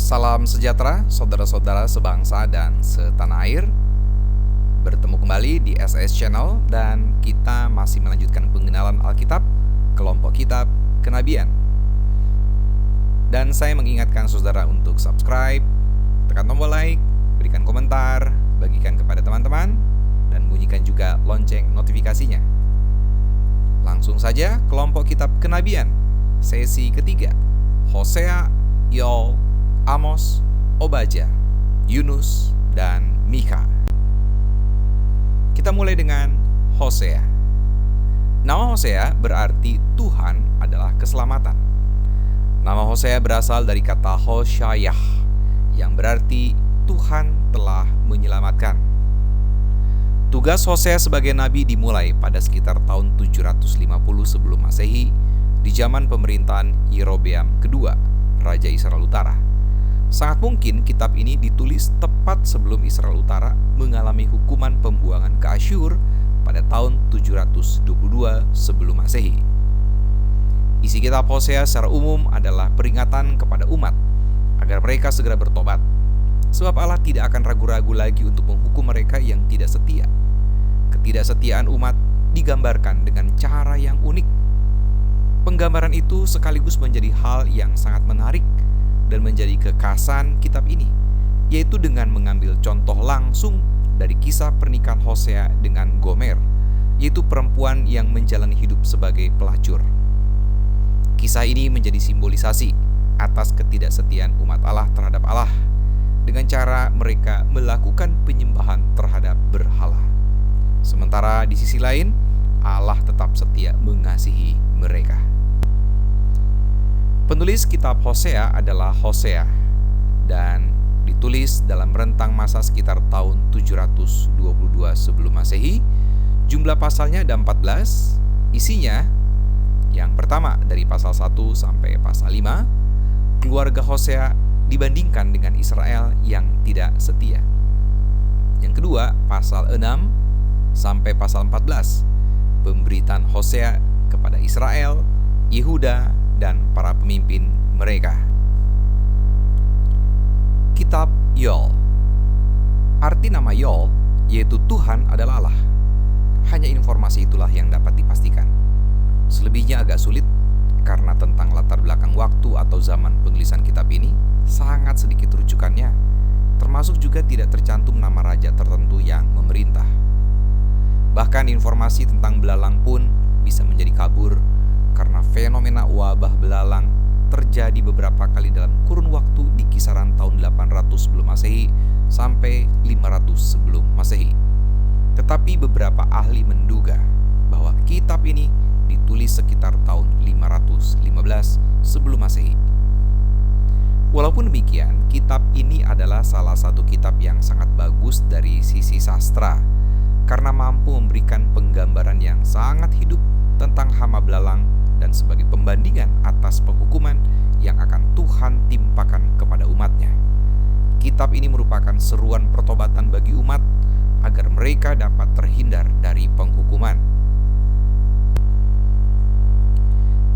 Salam sejahtera, saudara-saudara sebangsa dan setanah air. Bertemu kembali di SS Channel dan kita masih melanjutkan pengenalan Alkitab, kelompok kitab kenabian. Dan saya mengingatkan saudara untuk subscribe, tekan tombol like, berikan komentar, bagikan kepada teman-teman, dan bunyikan juga lonceng notifikasinya. Langsung saja kelompok kitab kenabian, sesi ketiga, Hosea, Yoel, Amos, Obadya, Yunus, dan Mikha. Kita mulai dengan Hosea. Nama Hosea berarti Tuhan adalah keselamatan. Nama Hosea berasal dari kata Hoshayah, yang berarti Tuhan telah menyelamatkan. Tugas Hosea sebagai nabi dimulai pada sekitar tahun 750 sebelum Masehi di zaman pemerintahan Yerobeam kedua, Raja Israel Utara. Sangat mungkin kitab ini ditulis tepat sebelum Israel Utara mengalami hukuman pembuangan ke Asyur pada tahun 722 sebelum Masehi. Isi kitab Hosea secara umum adalah peringatan kepada umat agar mereka segera bertobat, sebab Allah tidak akan ragu-ragu lagi untuk menghukum mereka yang tidak setia. Ketidaksetiaan umat digambarkan dengan cara yang unik. Penggambaran itu sekaligus menjadi hal yang sangat menarik dan menjadi kekhasan kitab ini, yaitu dengan mengambil contoh langsung dari kisah pernikahan Hosea dengan Gomer, yaitu perempuan yang menjalani hidup sebagai pelacur. Kisah ini menjadi simbolisasi atas ketidaksetiaan umat Allah terhadap Allah dengan cara mereka melakukan penyembahan terhadap berhala. Sementara di sisi lain, Allah tetap setia mengasihi mereka. Penulis kitab Hosea adalah Hosea dan ditulis dalam rentang masa sekitar tahun 722 sebelum Masehi. Jumlah pasalnya ada 14. Isinya yang pertama dari pasal 1 sampai pasal 5, keluarga Hosea dibandingkan dengan Israel yang tidak setia. Yang kedua, pasal 6 sampai pasal 14, pemberitaan Hosea kepada Israel, Yehuda, dan para pemimpin mereka. Kitab Yoel. Arti nama Yoel yaitu Tuhan adalah Allah. Hanya informasi itulah yang dapat dipastikan. Selebihnya agak sulit karena tentang latar belakang waktu atau zaman penulisan kitab ini sangat sedikit rujukannya, termasuk juga tidak tercantum nama raja tertentu yang memerintah. Bahkan informasi tentang belalang pun bisa menjadi kabur karena fenomena wabah belalang terjadi beberapa kali dalam kurun waktu di kisaran tahun 800 sebelum Masehi sampai 500 sebelum Masehi. Tetapi beberapa ahli menduga bahwa kitab ini ditulis sekitar tahun 515 sebelum Masehi. Walaupun demikian, kitab ini adalah salah satu kitab yang sangat bagus dari sisi sastra karena mampu memberikan penggambaran yang sangat hidup tentang hama belalang dan sebagai pembandingan atas penghukuman yang akan Tuhan timpakan kepada umatnya. Kitab ini merupakan seruan pertobatan bagi umat agar mereka dapat terhindar dari penghukuman.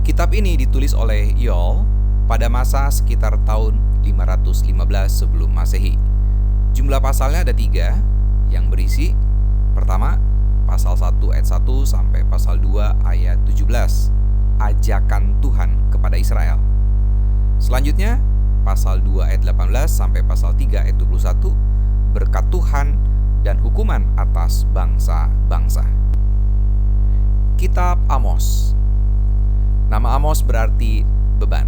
Kitab ini ditulis oleh Yoel pada masa sekitar tahun 515 sebelum Masehi. Jumlah pasalnya ada 3 yang berisi: pertama, pasal 1 ayat 1 sampai pasal 2 ayat 17, ajakan Tuhan kepada Israel. Selanjutnya, pasal 2 ayat 18 sampai pasal 3 ayat 21, berkat Tuhan dan hukuman atas bangsa-bangsa. Kitab Amos. Nama Amos berarti beban.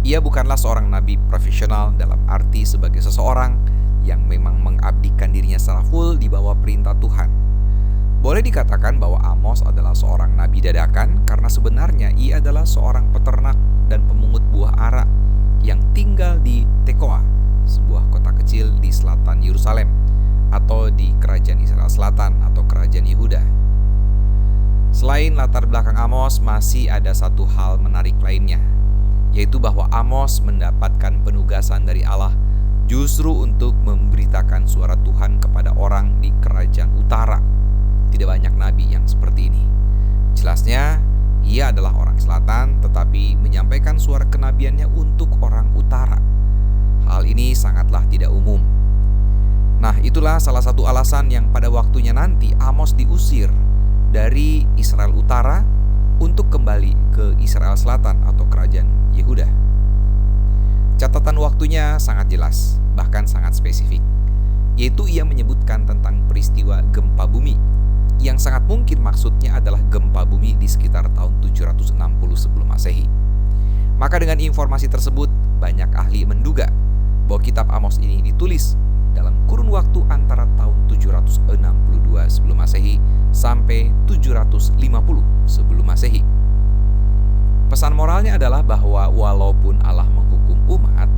Ia bukanlah seorang nabi profesional dalam arti sebagai seseorang yang memang mengabdikan dirinya secara full di bawah perintah Tuhan. Boleh dikatakan bahwa Amos adalah seorang nabi dadakan karena sebenarnya ia adalah seorang peternak dan pemungut buah ara yang tinggal di Tekoa, sebuah kota kecil di selatan Yerusalem atau di kerajaan Israel Selatan atau kerajaan Yehuda. Selain latar belakang Amos, masih ada satu hal menarik lainnya, yaitu bahwa Amos mendapatkan penugasan dari Allah justru untuk memberitakan suara Tuhan kepada orang di kerajaan utara. Tidak banyak nabi yang seperti ini. Jelasnya, Ia adalah orang selatan tetapi menyampaikan suara kenabiannya untuk orang utara. Hal ini sangatlah tidak umum. Nah, itulah salah satu alasan yang pada waktunya nanti Amos diusir dari Israel Utara untuk kembali ke Israel Selatan atau kerajaan Yehuda. Catatan waktunya sangat jelas, bahkan sangat spesifik, yaitu ia menyebutkan tentang peristiwa gempa bumi, yang sangat mungkin maksudnya adalah gempa bumi di sekitar tahun 760 sebelum Masehi. Maka dengan informasi tersebut, banyak ahli menduga bahwa kitab Amos ini ditulis dalam kurun waktu antara tahun 762 sebelum Masehi sampai 750 sebelum Masehi. Pesan moralnya adalah bahwa walaupun Allah menghukum umat,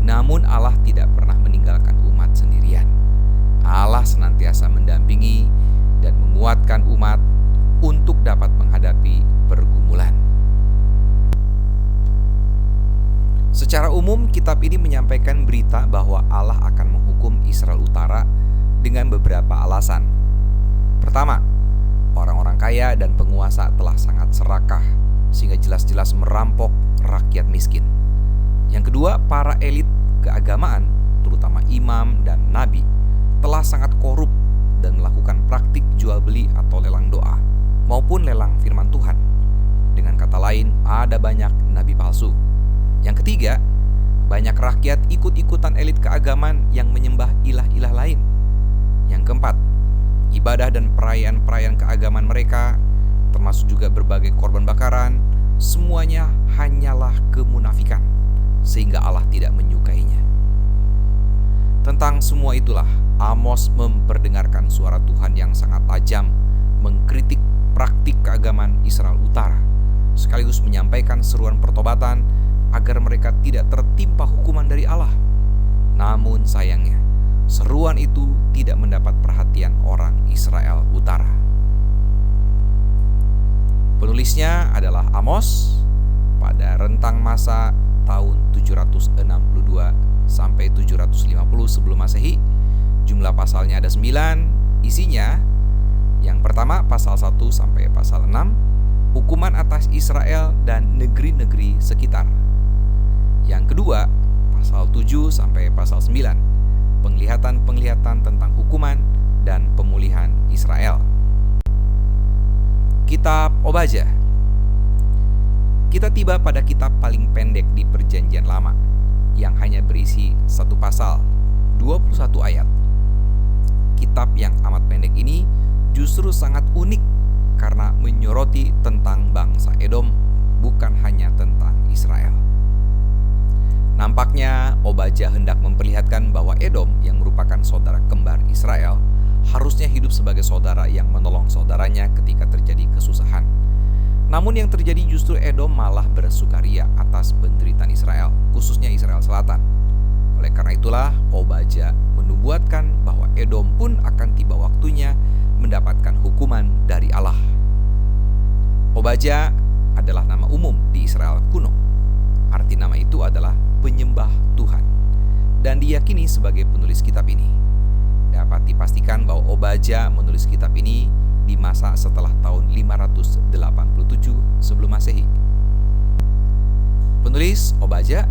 namun Allah tidak pernah meninggalkan umat sendirian. Allah senantiasa mendampingi dan menguatkan umat untuk dapat menghadapi pergumulan. Secara umum, kitab ini menyampaikan berita bahwa Allah akan menghukum Israel Utara dengan beberapa alasan. Pertama, orang-orang kaya dan penguasa telah sangat serakah sehingga jelas-jelas merampok rakyat miskin. Yang kedua, para elit keagamaan, terutama imam dan nabi, telah sangat korup dan melakukan praktik jual beli atau lelang doa maupun lelang firman Tuhan. Dengan kata lain, ada banyak nabi palsu. Yang ketiga, banyak rakyat ikut-ikutan elit keagamaan yang menyembah ilah-ilah lain. Yang keempat, ibadah dan perayaan-perayaan keagamaan mereka, termasuk juga berbagai korban bakaran, semuanya hanyalah kemunafikan, sehingga Allah tidak menyukainya. Tentang semua itulah, Amos memperdengarkan suara Tuhan yang sangat tajam, mengkritik praktik keagamaan Israel Utara, sekaligus menyampaikan seruan pertobatan agar mereka tidak tertimpa hukuman dari Allah. Namun sayangnya, seruan itu tidak mendapat perhatian orang Israel Utara. Penulisnya adalah Amos pada rentang masa tahun 762 sampai 750 sebelum Masehi. Jumlah pasalnya ada 9. Isinya, yang pertama pasal 1 sampai pasal 6, hukuman atas Israel dan negeri-negeri sekitar. Yang kedua, pasal 7 sampai pasal 9, penglihatan-penglihatan tentang hukuman dan pemulihan Israel. Kitab Obadya. Kita tiba pada kitab paling pendek di Perjanjian Lama, yang hanya berisi satu pasal, 21 ayat. Kitab yang amat pendek ini justru sangat unik karena menyoroti tentang bangsa Edom, bukan hanya tentang Israel. Nampaknya Obadya hendak memperlihatkan bahwa Edom yang merupakan saudara kembar Israel harusnya hidup sebagai saudara yang menolong saudaranya ketika terjadi kesusahan. Namun yang terjadi justru Edom malah bersukaria atas penderitaan Israel, khususnya Israel Selatan. Oleh karena itulah Obadya menubuatkan bahwa Edom pun akan tiba waktunya mendapatkan hukuman dari Allah. Obadya adalah nama umum di Israel kuno. Arti nama itu adalah penyembah Tuhan, dan diyakini sebagai penulis kitab ini. Dapat dipastikan bahwa Obadya menulis kitab ini di masa setelah tahun 587 sebelum Masehi. Penulis Obadya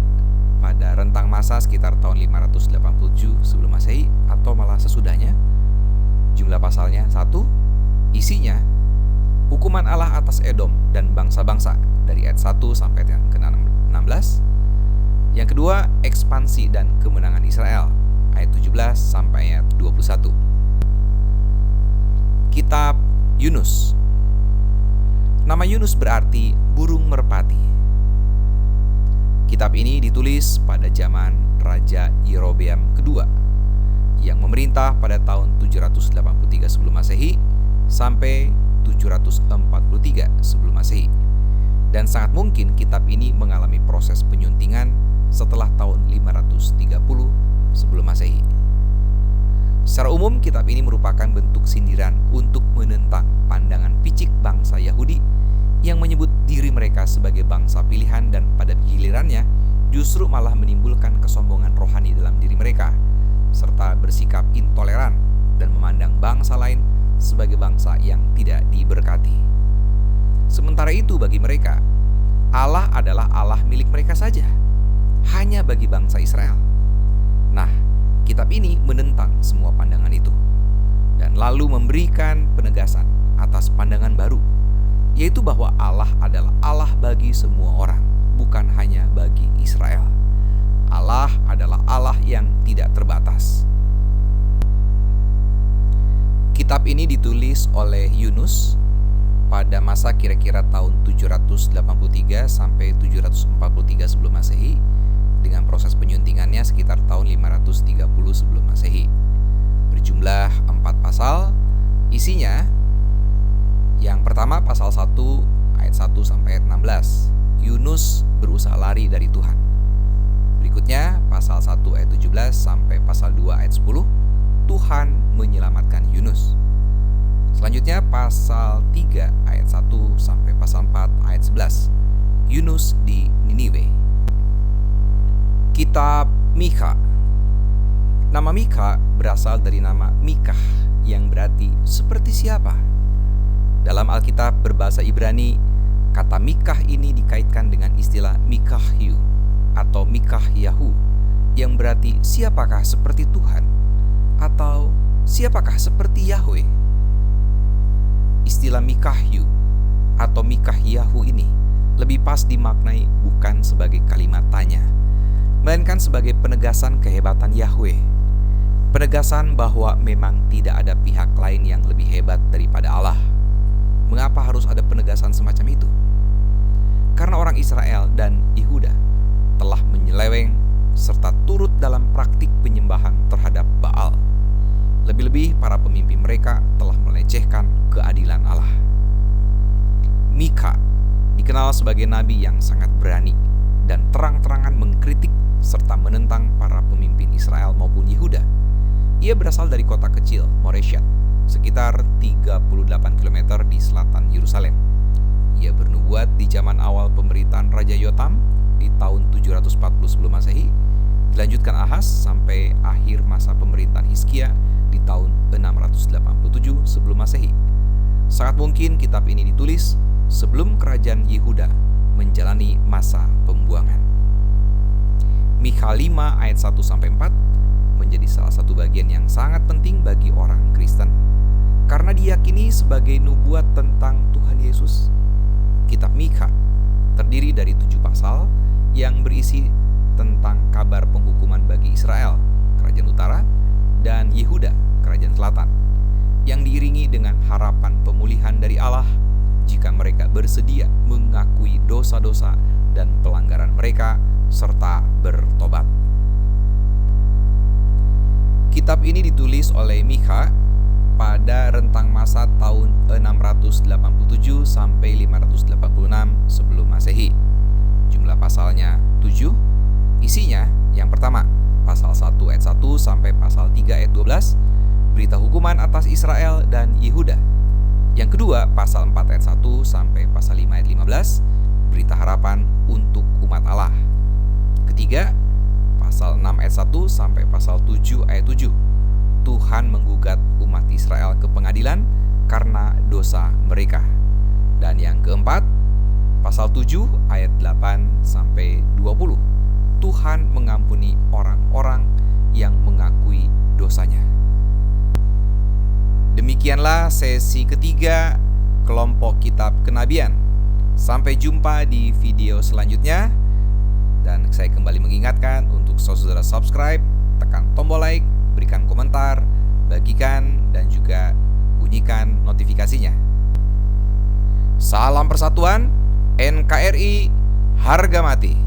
pada rentang masa sekitar tahun 587 sebelum Masehi atau malah sesudahnya. Jumlah pasalnya 1, isinya hukuman Allah atas Edom dan bangsa-bangsa dari ayat 1 sampai yang ke-16. Yang kedua, ekspansi dan kemenangan Israel ayat 17 sampai ayat 21. Kitab Yunus. Nama Yunus berarti burung merpati. Kitab ini ditulis pada zaman Raja Yerobeam kedua yang memerintah pada tahun 783 sebelum Masehi sampai 743 sebelum Masehi. Dan sangat mungkin kitab ini mengalami proses penyuntingan setelah tahun 530 sebelum Masehi. Secara umum, kitab ini merupakan bentuk sindiran untuk menentang pandangan picik bangsa Yahudi yang menyebut diri mereka sebagai bangsa pilihan dan pada gilirannya justru malah menimbulkan kesombongan rohani dalam diri mereka, serta bersikap intoleran dan memandang bangsa lain sebagai bangsa yang tidak diberkati. Sementara itu bagi mereka, Allah adalah Allah milik mereka saja, hanya bagi bangsa Israel. Nah, kitab ini menentang semua pandangan itu dan lalu memberikan penegasan atas pandangan baru, yaitu bahwa Allah adalah Allah bagi semua orang, bukan hanya bagi Israel. Allah adalah Allah yang tidak terbatas. Kitab ini ditulis oleh Yunus pada masa kira-kira tahun 783 sampai 743 sebelum Masehi, dengan proses penyuntingannya sekitar tahun 530 sebelum Masehi. Berjumlah 4 pasal. Isinya, yang pertama pasal 1 ayat 1 sampai ayat 16. Yunus berusaha lari dari Tuhan. Berikutnya pasal 1 ayat 17 sampai pasal 2 ayat 10. Tuhan menyelamatkan Yunus. Selanjutnya pasal 3 ayat 1 sampai pasal 4 ayat 11. Yunus di Niniwe. Kitab Mikha. Nama Mikha berasal dari nama Mikah yang berarti seperti siapa. Dalam Alkitab berbahasa Ibrani, kata Mikah ini dikaitkan dengan istilah Mikahyu atau Mikahyahu yang berarti siapakah seperti Tuhan atau siapakah seperti Yahweh. Istilah Mikahyu atau Mikahyahu ini lebih pas dimaknai bukan sebagai kalimat tanya, melainkan sebagai penegasan kehebatan Yahweh. Penegasan bahwa memang tidak ada pihak lain yang lebih hebat daripada Allah. Mengapa harus ada penegasan semacam itu? Karena orang Israel dan Yehuda telah menyeleweng serta turut dalam praktik penyembahan terhadap Baal. Lebih-lebih para pemimpin mereka telah melecehkan keadilan Allah. Mikha dikenal sebagai nabi yang sangat berani dan terang-terangan mengkritik serta menentang para pemimpin Israel maupun Yehuda. Ia berasal dari kota kecil Moreshet, sekitar 38 km di selatan Yerusalem. Ia bernubuat di zaman awal pemerintahan Raja Yotam di tahun 740 sebelum Masehi, dilanjutkan Ahaz sampai akhir masa pemerintahan Hizkia di tahun 687 sebelum Masehi. Sangat mungkin kitab ini ditulis sebelum kerajaan Yehuda menjalani masa pembuangan. Mikha 5 ayat 1 sampai 4 menjadi salah satu bagian yang sangat penting bagi orang Kristen karena diyakini sebagai nubuat tentang Tuhan Yesus. Kitab Mikha terdiri dari 7 pasal yang berisi tentang kabar penghukuman bagi Israel, kerajaan utara, dan Yehuda, kerajaan selatan, yang diiringi dengan harapan pemulihan dari Allah jika mereka bersedia mengakui dosa-dosa dan pelanggaran mereka serta bertobat. Kitab ini ditulis oleh Mikha pada rentang masa tahun 687 sampai 586 sebelum Masehi. Jumlah pasalnya 7. Isinya yang pertama, pasal 1 ayat 1 sampai pasal 3 ayat 12, berita hukuman atas Israel dan Yehuda. Yang kedua, pasal 4 ayat 1 sampai pasal 5 ayat 15, berita harapan untuk umat Allah. Ketiga, pasal 6 ayat 1 sampai pasal 7 ayat 7, Tuhan menggugat umat Israel ke pengadilan karena dosa mereka. Dan yang keempat, pasal 7 ayat 8 sampai 20, Tuhan mengampuni orang-orang yang mengakui dosanya. Demikianlah sesi ketiga kelompok kitab kenabian. Sampai jumpa di video selanjutnya. Dan saya kembali mengingatkan untuk saudara subscribe, tekan tombol like, berikan komentar, bagikan, dan juga bunyikan notifikasinya. Salam persatuan, NKRI, harga mati.